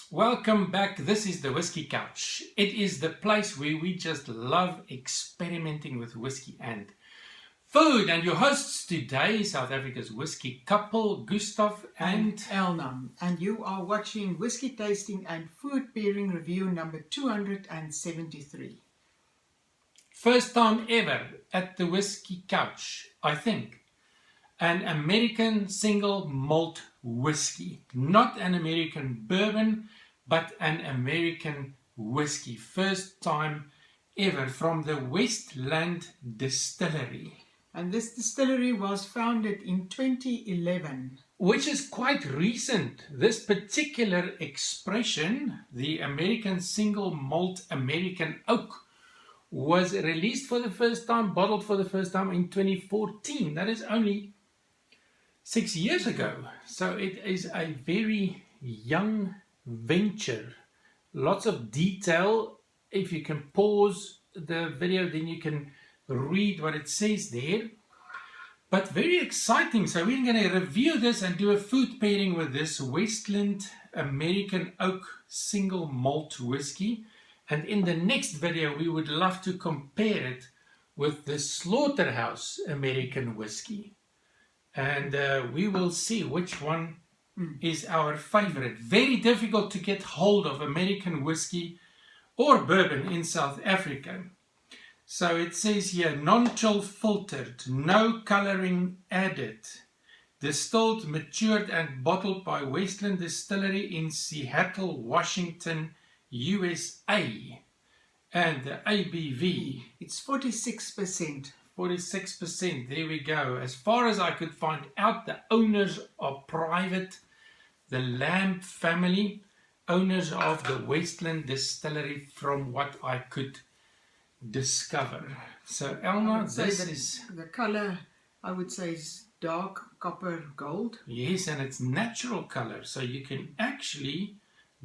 Welcome back. This is the Whiskey Couch. It is the place where we just love experimenting with whiskey and food. And your hosts today, South Africa's whiskey couple, GUSTAV and ELNA. And you are watching Whiskey Tasting and Food Pairing Review number 273. First time ever at the Whiskey Couch, I think. An American single malt whiskey. Not an American bourbon, but an American whiskey. First time ever from the Westland Distillery. And this distillery was founded in 2011. Which is quite recent. This particular expression, the American single malt American oak, was released for the first time, bottled for the first time in 2014. That is only 6 years ago. So it is a very young venture. Lots of detail. If you can pause the video, then you can read what it says there. But very exciting. So we're going to review this and do a food pairing with this Westland American Oak Single Malt Whiskey. And in the next video, we would love to compare it with the Slaughterhouse American Whiskey. And we will see which one is our favorite. Very difficult to get hold of American whiskey or bourbon in South Africa. So it says here, non-chill filtered, no coloring added, distilled, matured and bottled by Westland Distillery in Seattle, Washington, USA. And the ABV, it's 46%. 46%, there we go. As far as I could find out, the owners are private, the Lamb family, owners of the Westland Distillery, from what I could discover. So ELNA, this is the color, I would say, is dark copper gold. Yes, and it's natural color, so you can actually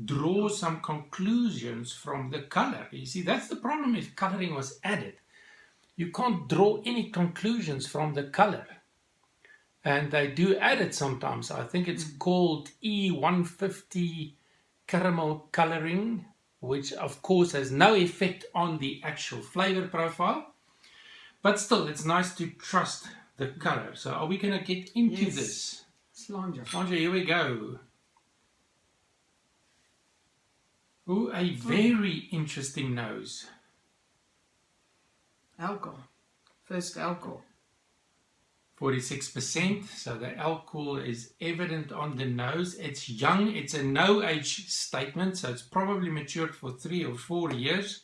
draw some conclusions from the color. You see, that's the problem if coloring was added. You can't draw any conclusions from the color. And they do add it sometimes. I think it's called E150 caramel coloring, which of course has no effect on the actual flavor profile. But still, it's nice to trust the color. So are we going to get into this? Slanger. Slanger, here we go. Ooh, a very interesting nose. Alcohol. First alcohol. 46%, so the alcohol is evident on the nose. It's young, it's a no age statement, so it's probably matured for 3 or 4 years,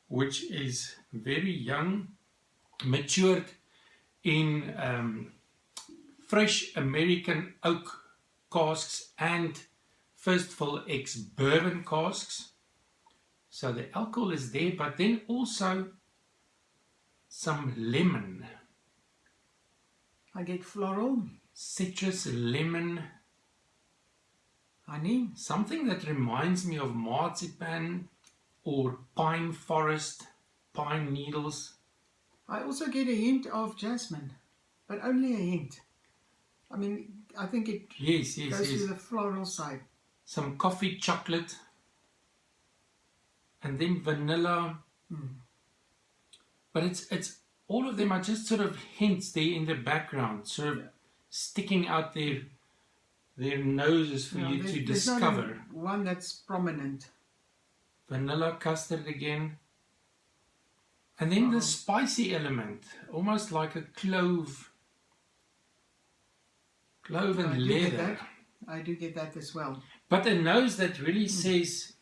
which is very young. Matured in fresh American oak casks and first fill ex-Bourbon casks. So the alcohol is there, but then also some lemon. I get floral, Citrus, lemon, honey, something that reminds me of marzipan or pine forest, pine needles. I also get a hint of jasmine, but only a hint. I mean, I think it goes to the floral side. Some coffee, chocolate, and then vanilla. But it's all of them are just sort of hints there in the background, sort of sticking out their noses for you to discover. Not one that's prominent. Vanilla, custard again. And then the spicy element, almost like a clove and leather. I do get that as well. But a nose that really says,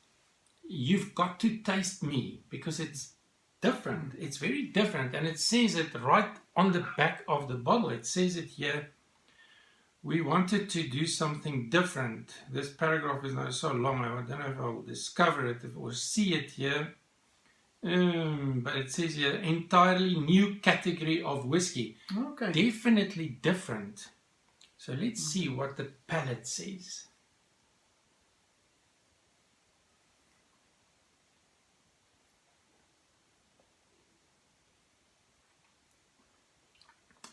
you've got to taste me, because it's different. It's very different, and it says it right on the back of the bottle. It says it here. We wanted to do something different. This paragraph is now so long, I don't know if I will discover it or see it here. But it says here, entirely new category of whiskey. Okay. Definitely different. So let's see what the palate says.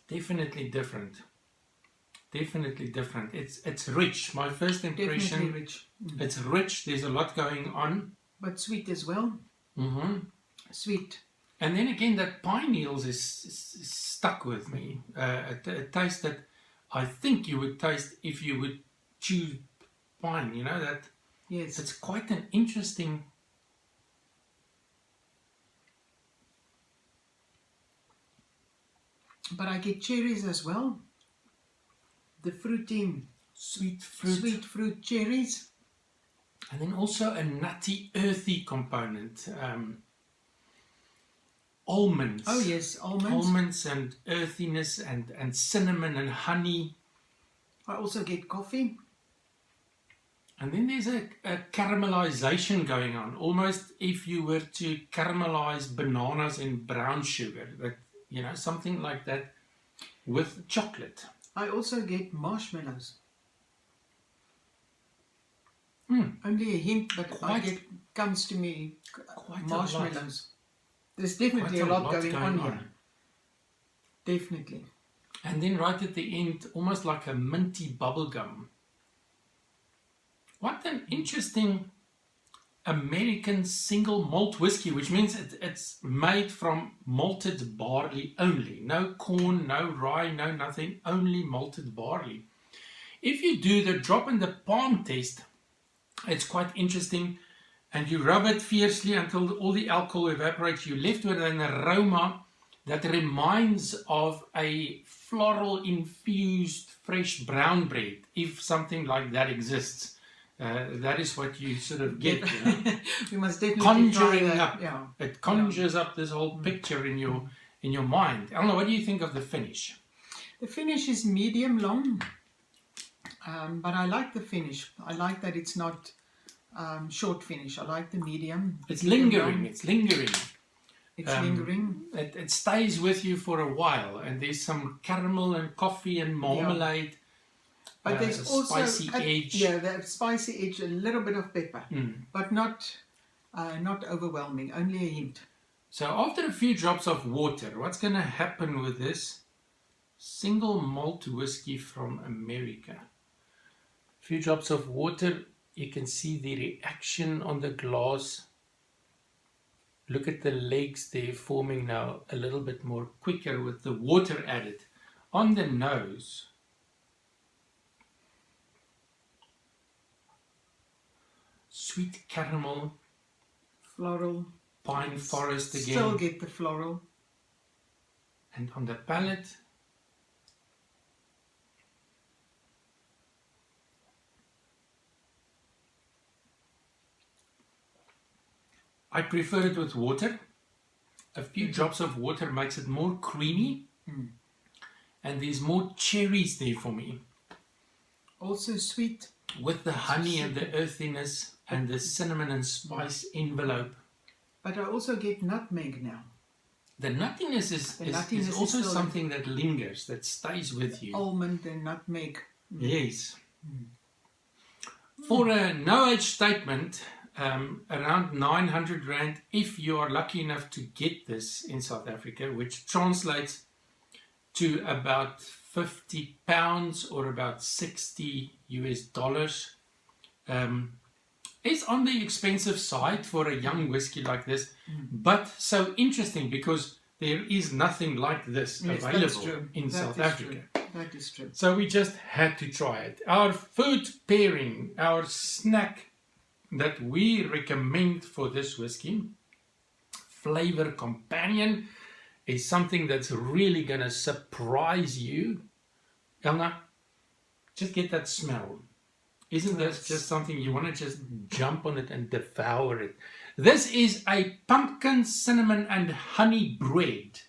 Definitely different. Definitely different. It's rich. My first impression. Definitely rich. It's rich. There's a lot going on. But sweet as well. Sweet. And then again, that pine needles is stuck with me. A taste that I think you would taste if you would chew pine. You know that. Yes. It's quite an interesting. But I get cherries as well. The fruity, sweet fruit cherries. And then also a nutty, earthy component. Almonds. Oh yes, almonds. Almonds and earthiness and cinnamon and honey. I also get coffee. And then there's a caramelization going on. Almost if you were to caramelize bananas in brown sugar. That, you know, something like that with chocolate. I also get marshmallows. Only a hint, but comes to me marshmallows. There's definitely a lot going on here. Definitely. And then right at the end, almost like a minty bubblegum. What an interesting American single malt whiskey, which means it's made from malted barley only. No corn, no rye, no nothing, only malted barley. If you do the drop in the palm test, it's quite interesting, and you rub it fiercely until all the alcohol evaporates. You're left with an aroma that reminds of a floral infused fresh brown bread, if something like that exists. That is what you sort of get, you know. We must definitely conjuring try that. up. Yeah. It conjures up this whole picture in your mind. Elna, what do you think of the finish? The finish is medium long, but I like the finish. I like that it's not short finish. I like the medium. It's medium lingering. long. It's lingering. It's lingering. It stays with you for a while, and there's some caramel and coffee and marmalade. Yeah. But there's a also spicy edge. Yeah, the spicy edge, a little bit of pepper, but not overwhelming. Only a hint. So after a few drops of water, what's going to happen with this single malt whiskey from America? A few drops of water, you can see the reaction on the glass. Look at the legs, they're forming now a little bit more quicker with the water added. On the nose, sweet caramel, floral, pine forest again. Still get the floral. And on the palate, I prefer it with water. A few drops of water makes it more creamy. And there's more cherries there for me. Also sweet. With the honey and the earthiness and the cinnamon and spice envelope. But I also get nutmeg now. The nuttiness is also something that lingers, that stays with you. Almond and nutmeg. Yes. For a no-age statement, around 900 Rand, if you are lucky enough to get this in South Africa, which translates to about £50 or about $60 US, is on the expensive side for a young whiskey like this, but so interesting because there is nothing like this available in South Africa. That is true. So we just had to try it. Our food pairing, our snack that we recommend for this whiskey, flavor companion, is something that's really going to surprise you. Elna, just get that smell. Isn't this just something you want to just jump on it and devour it? This is a pumpkin, cinnamon and honey bread.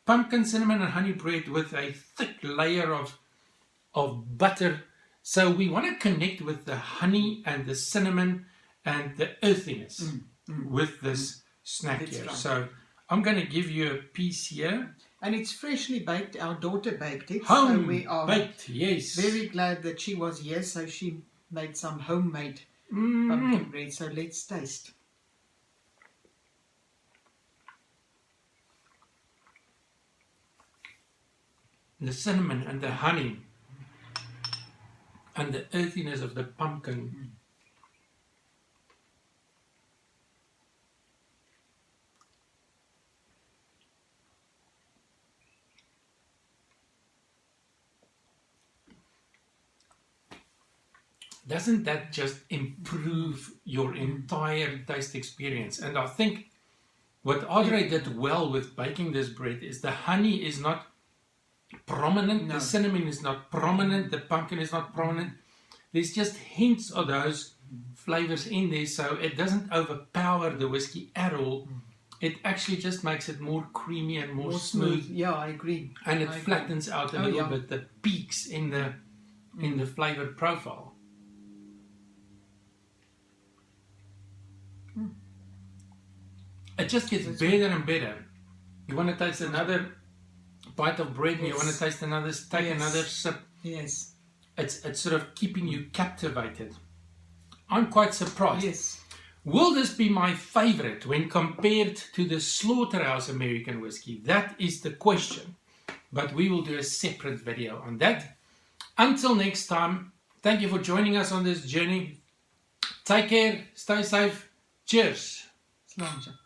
Pumpkin, cinnamon and honey bread with a thick layer of butter. So we want to connect with the honey and the cinnamon and the earthiness with this snack here. Right. So I'm going to give you a piece here. And it's freshly baked. Our daughter baked it. Home so we are baked, yes. Very glad that she was here. So she made some homemade pumpkin bread. So let's taste. The cinnamon and the honey and the earthiness of the pumpkin. Doesn't that just improve your entire taste experience? And I think what Audrey did well with baking this bread is the honey is not prominent, the cinnamon is not prominent, the pumpkin is not prominent. There's just hints of those flavors in there, so it doesn't overpower the whiskey at all. It actually just makes it more creamy and more smooth. Yeah, I agree. And it flattens out a little bit the peaks in the flavor profile. It just gets better and better. You want to taste another bite of bread, and you want to taste another, take another sip. Yes. It's sort of keeping you captivated. I'm quite surprised. Yes. Will this be my favorite when compared to the Slaughterhouse American whiskey? That is the question. But we will do a separate video on that. Until next time, thank you for joining us on this journey. Take care, stay safe. Cheers. Sláinte.